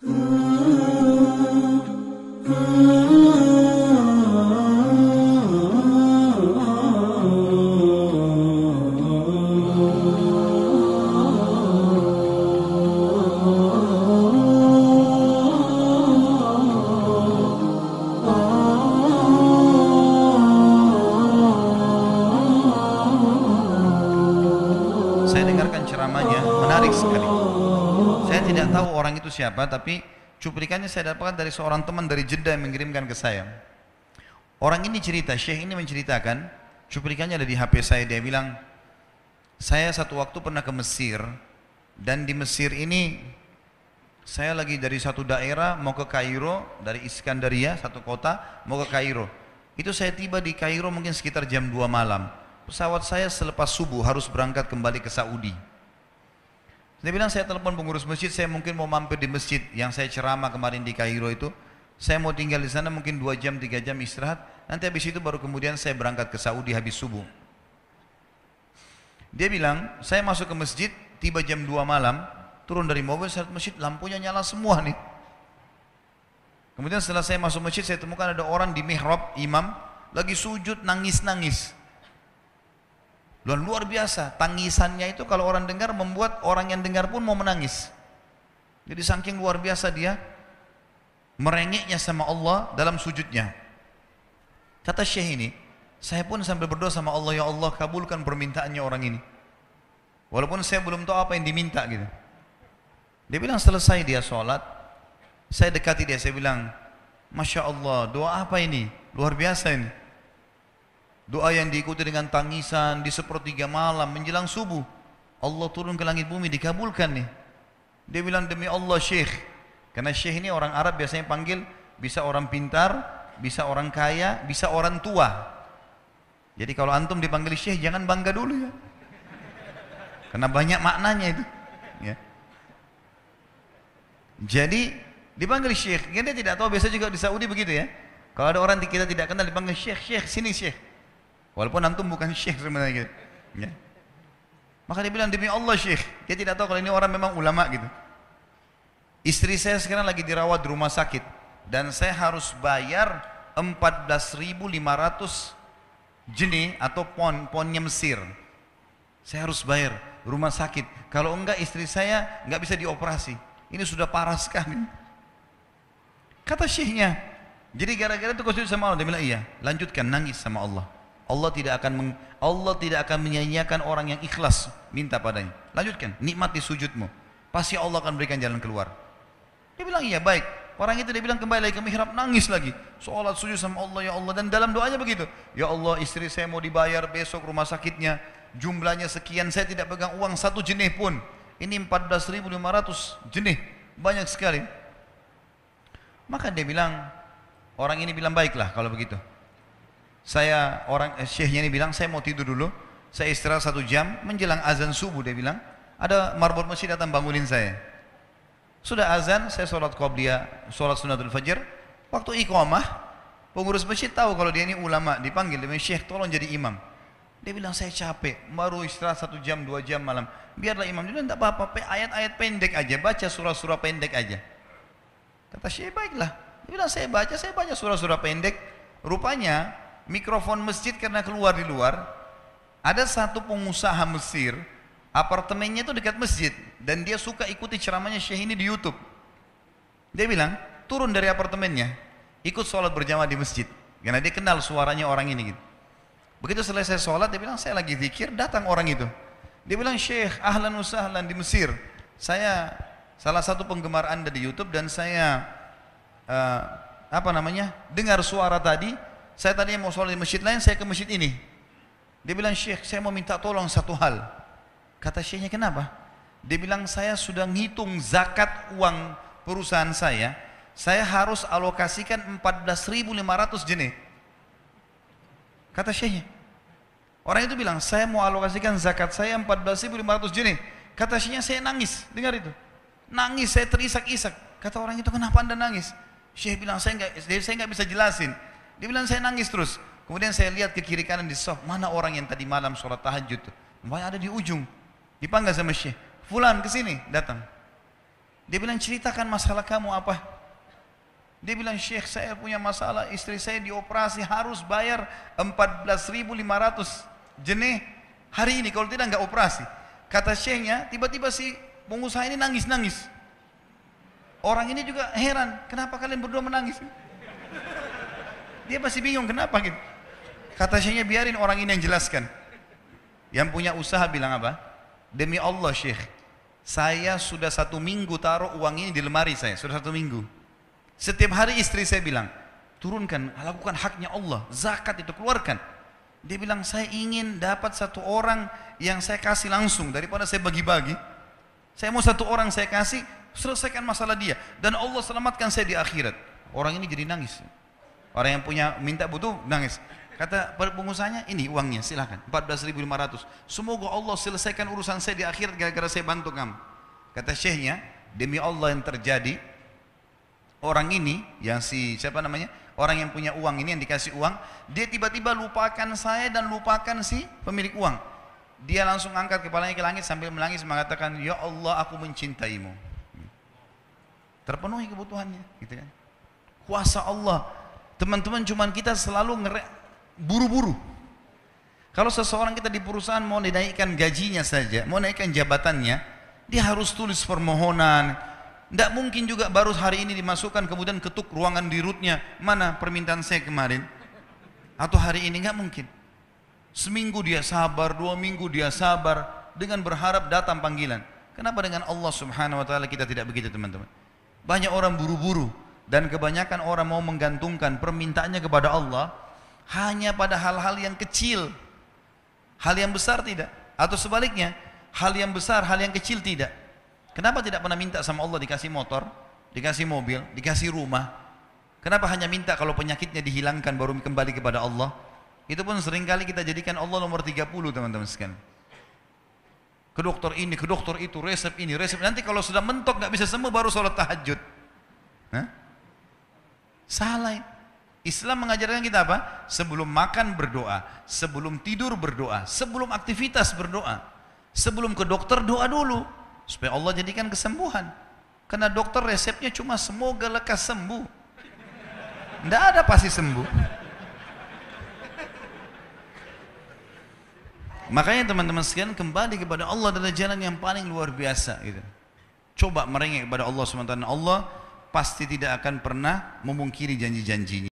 Saya dengarkan ceramahnya, menarik sekali. Saya tidak tahu orang itu siapa, tapi cuplikannya saya dapatkan dari seorang teman dari Jeddah yang mengirimkan ke saya. Orang ini cerita, Syekh ini menceritakan, cuplikannya ada di HP saya, dia bilang, saya satu waktu pernah ke Mesir, dan di Mesir ini, saya lagi dari satu daerah mau ke Kairo, dari Iskandaria, satu kota, mau ke Kairo. Itu saya tiba di Kairo mungkin sekitar jam 2 malam. Pesawat saya selepas subuh harus berangkat kembali ke Saudi. Dia bilang, saya telepon pengurus masjid, saya mungkin mau mampir di masjid yang saya ceramah kemarin di Kairo itu. Saya mau tinggal di sana mungkin 2 jam, 3 jam istirahat. Nanti habis itu baru kemudian saya berangkat ke Saudi habis subuh. Dia bilang, saya masuk ke masjid, tiba jam 2 malam, turun dari mobil, saya lihat masjid, lampunya nyala semua nih. Kemudian setelah saya masuk masjid, saya temukan ada orang di mihrab, imam, lagi sujud, nangis-nangis. Luar biasa, tangisannya itu kalau orang dengar membuat orang yang dengar pun mau menangis. Jadi saking luar biasa dia merengeknya sama Allah dalam sujudnya. Kata Syekh ini, saya pun sambil berdoa sama Allah, ya Allah kabulkan permintaannya orang ini. Walaupun saya belum tahu apa yang diminta gitu. Dia bilang selesai dia sholat, saya dekati dia, saya bilang, Masya Allah, doa apa ini? Luar biasa ini. Doa yang diikuti dengan tangisan di sepertiga malam menjelang subuh. Allah turun ke langit bumi, dikabulkan nih. Dia bilang, demi Allah Syekh. Karena Syekh ini orang Arab biasanya panggil, bisa orang pintar, bisa orang kaya, bisa orang tua. Jadi kalau antum dipanggil Syekh, jangan bangga dulu ya. Karena banyak maknanya itu. Ya. Jadi dipanggil Syekh. Dia tidak tahu, biasa juga di Saudi begitu ya. Kalau ada orang kita tidak kenal dipanggil Syekh, Syekh, sini Syekh. Walaupun antum bukan Syekh sebenarnya gitu. Ya. Maka dia bilang, demi Allah Syekh. Dia tidak tahu kalau ini orang memang ulama gitu. Istri saya sekarang lagi dirawat di rumah sakit. Dan saya harus bayar 14.500 jenih atau ponnya Mesir. Saya harus bayar rumah sakit. Kalau enggak istri saya enggak bisa dioperasi. Ini sudah parah sekali. Kata Syekhnya, jadi gara-gara itu kau sujud sama Allah. Dia bilang, iya, lanjutkan nangis sama Allah. Allah tidak akan menyia-nyiakan orang yang ikhlas minta padanya. Lanjutkan, nikmati sujudmu. Pasti Allah akan berikan jalan keluar. Dia bilang, iya baik. Orang itu dia bilang kembali lagi ke mihrab, nangis lagi. Sholat sujud sama Allah, ya Allah. Dan dalam doanya begitu. Ya Allah, istri saya mau dibayar besok rumah sakitnya. Jumlahnya sekian, saya tidak pegang uang 1 jenih pun. Ini 14.500 jenih. Banyak sekali. Maka dia bilang, orang ini bilang, baiklah kalau begitu. Syekhnya ini bilang, saya mau tidur dulu. Saya istirahat 1 jam, menjelang azan subuh dia bilang, ada marbot masjid datang bangunin saya. Sudah azan, saya sholat qobliyah, sholat sunatul fajr. Waktu iqamah, pengurus masjid tahu kalau dia ini ulama, dipanggil, dia bilang, Syekh tolong jadi imam. Dia bilang, saya capek, baru istirahat 1 jam, 2 jam malam. Biarlah imam. Dia bilang, tak apa-apa, ayat-ayat pendek aja, baca surah-surah pendek aja. Kata Syekh, baiklah. Dia bilang, saya baca surah-surah pendek. Rupanya, mikrofon masjid karena keluar di luar, ada satu pengusaha Mesir, apartemennya itu dekat masjid, dan dia suka ikuti ceramahnya Syekh ini di YouTube. Dia bilang, turun dari apartemennya, ikut sholat berjamaah di masjid, karena dia kenal suaranya orang ini gitu. Begitu selesai sholat, dia bilang, saya lagi zikir, datang orang itu. Dia bilang, Syekh, ahlan wa sahlan di Mesir. Saya salah satu penggemar Anda di YouTube, dan saya dengar suara tadi. Saya tadinya mau sholat di masjid lain, saya ke masjid ini. Dia bilang, Syekh, saya mau minta tolong satu hal. Kata Syekhnya, kenapa? Dia bilang, saya sudah ngitung zakat uang perusahaan saya harus alokasikan 14.500 jenih. Kata Syekhnya. Orang itu bilang, saya mau alokasikan zakat saya 14.500 jenih. Kata Syekhnya, saya nangis, dengar itu. Nangis, saya terisak-isak. Kata orang itu, kenapa Anda nangis? Syekh bilang, saya nggak bisa jelasin. Dia bilang, saya nangis terus. Kemudian saya lihat ke kiri kanan di sof, mana orang yang tadi malam sholat tahajud tuh? Ada di ujung. Dipanggil sama Syekh, fulan kesini, datang. Dia bilang, ceritakan masalah kamu apa? Dia bilang, Syekh, saya punya masalah, istri saya dioperasi harus bayar 14.500 jenih hari ini, kalau tidak nggak operasi. Kata syekhnya, tiba-tiba si pengusaha ini nangis-nangis. Orang ini juga heran, kenapa kalian berdua menangis? Dia masih bingung, kenapa gitu. Kata syekhnya, biarin orang ini yang jelaskan. Yang punya usaha bilang apa? Demi Allah Syekh, saya sudah 1 minggu taruh uang ini di lemari saya, sudah 1 minggu. Setiap hari istri saya bilang, turunkan, lakukan haknya Allah, zakat itu keluarkan. Dia bilang, saya ingin dapat 1 orang yang saya kasih langsung, daripada saya bagi-bagi. Saya mau 1 orang saya kasih, selesaikan masalah dia. Dan Allah selamatkan saya di akhirat. Orang ini jadi nangis. Orang yang punya minta butuh, nangis. Kata pengusahanya, ini uangnya, silahkan, 14.500. Semoga Allah selesaikan urusan saya di akhirat gara-gara saya bantu kamu. Kata syekhnya, demi Allah yang terjadi, orang ini, yang siapa namanya? Orang yang punya uang ini, yang dikasih uang, dia tiba-tiba lupakan saya dan lupakan si pemilik uang. Dia langsung angkat kepalanya ke langit sambil menangis mengatakan, ya Allah, aku mencintaimu. Terpenuhi kebutuhannya, gitu kan? Kuasa Allah. Teman-teman, cuman kita selalu buru-buru. Kalau seseorang kita di perusahaan mau dinaikkan gajinya saja, mau naikkan jabatannya, dia harus tulis permohonan. Tidak mungkin juga baru hari ini dimasukkan kemudian ketuk ruangan di rootnya, mana permintaan saya kemarin, atau hari ini, nggak mungkin. Seminggu dia sabar, 2 minggu dia sabar, dengan berharap datang panggilan. Kenapa dengan Allah Subhanahu Wa Taala kita tidak begitu, teman-teman? Banyak orang buru-buru, dan kebanyakan orang mau menggantungkan permintaannya kepada Allah hanya pada hal-hal yang kecil, hal yang besar tidak, atau sebaliknya, hal yang besar, hal yang kecil tidak. Kenapa tidak pernah minta sama Allah dikasih motor, dikasih mobil, dikasih rumah? Kenapa hanya minta kalau penyakitnya dihilangkan baru kembali kepada Allah? Itu pun seringkali kita jadikan Allah nomor 30, teman-teman sekalian. Ke dokter ini, ke dokter itu, resep ini, resep. Nanti kalau sudah mentok nggak bisa sembuh baru sholat tahajud. Hah? Salah. Islam mengajarkan kita apa? Sebelum makan berdoa, sebelum tidur berdoa, sebelum aktivitas berdoa, sebelum ke dokter doa dulu supaya Allah jadikan kesembuhan. Karena dokter resepnya cuma semoga lekas sembuh. Tidak ada pasti sembuh. Makanya teman-teman sekalian, kembali kepada Allah adalah jalan yang paling luar biasa gitu. Coba merengek kepada Allah SWT. Allah pasti tidak akan pernah memungkiri janji-janjinya.